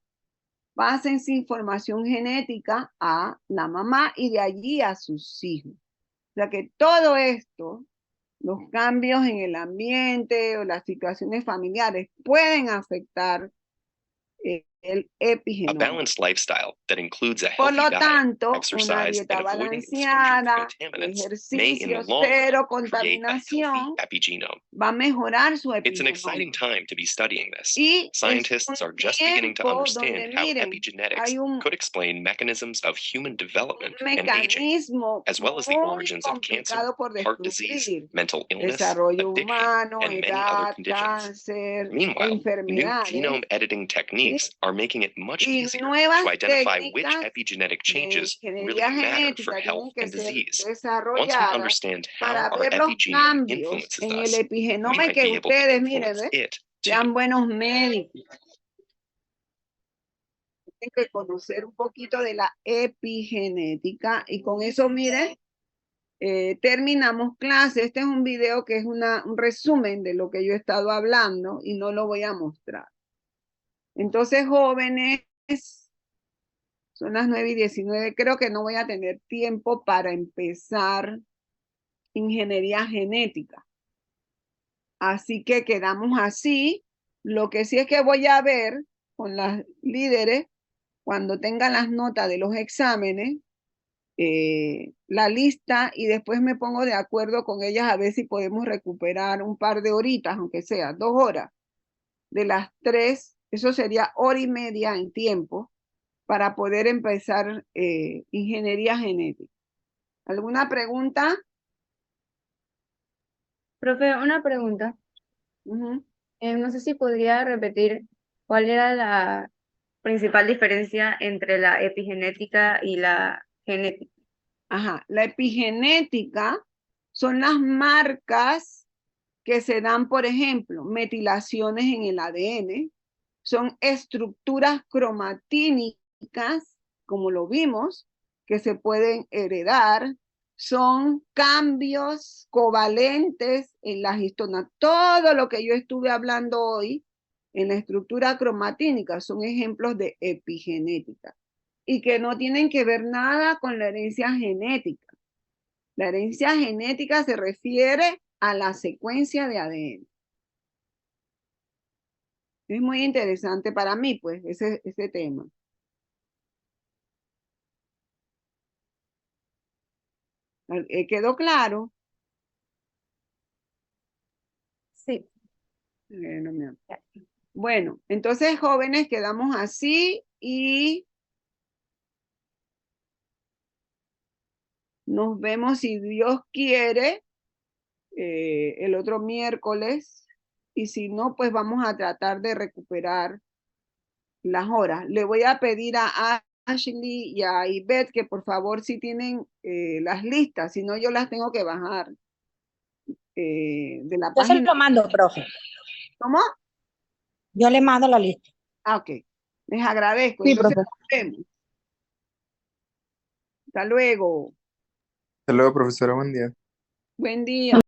pasen su información genética a la mamá y de allí a sus hijos. O sea que todo esto, los cambios en el ambiente o las situaciones familiares pueden afectar el A epigenoma. balanced lifestyle that includes a Por healthy lo diet, tanto, una exercise, dieta and avoiding exposure to balanceada, contaminants may, in the ejercicios, long cero run, create a contaminación, healthy epigenome. va a mejorar su It's an exciting epigenoma. time to be studying this. Y es Scientists un are just beginning to tiempo understand donde, how miren, epigenetics hay un could explain mechanisms of human development and aging, mecanismo as well as the muy origins of cancer, complicado por heart disease, descubrir. mental illness, Desarrollo addiction, humano, and many other edad, conditions. cáncer, Meanwhile, new enfermedades genome editing techniques are making it much y easier nuevas to identify which técnicas epigenetic de changes really ingeniería matter for genética tienen health que and ser disease. Once we desarrolladas understand how para our ver los epigenome cambios influences en el us, we epigenoma y might que be able to ustedes, miren, influence it too. sean buenos médicos. Tienen que conocer un poquito de la epigenética y con eso, miren, terminamos clase. Este es un video que es un resumen de lo que yo he estado hablando y no lo voy a mostrar. Entonces, jóvenes, son las 9:19. Creo que no voy a tener tiempo para empezar ingeniería genética. Así que quedamos así. Lo que sí es que voy a ver con las líderes, cuando tengan las notas de los exámenes, la lista, y después me pongo de acuerdo con ellas a ver si podemos recuperar un par de horitas, aunque sea 2 horas, de las 3, eso sería 1:30 en tiempo, para poder empezar ingeniería genética. ¿Alguna pregunta? Profe, una pregunta. No sé si podría repetir cuál era la principal diferencia entre la epigenética y la genética. Ajá, la epigenética son las marcas que se dan, por ejemplo, metilaciones en el ADN, son estructuras cromatínicas, como lo vimos, que se pueden heredar, son cambios covalentes en las histonas. Todo lo que yo estuve hablando hoy en la estructura cromatínica son ejemplos de epigenética y que no tienen que ver nada con la herencia genética. La herencia genética se refiere a la secuencia de ADN. Es muy interesante para mí, pues, ese tema. ¿Quedó claro? Sí. Bueno, entonces, jóvenes, quedamos así y nos vemos, si Dios quiere, el otro miércoles. Y si no, pues vamos a tratar de recuperar las horas. Le voy a pedir a Ashley y a Ivette que por favor si tienen las listas, si no yo las tengo que bajar de la Yo se página. lo mando, profe. ¿Cómo? Yo le mando la lista. Ah, ok. Les agradezco. Sí, Entonces, profe. nos vemos. Hasta luego. Hasta luego, profesora, buen día. Buen día.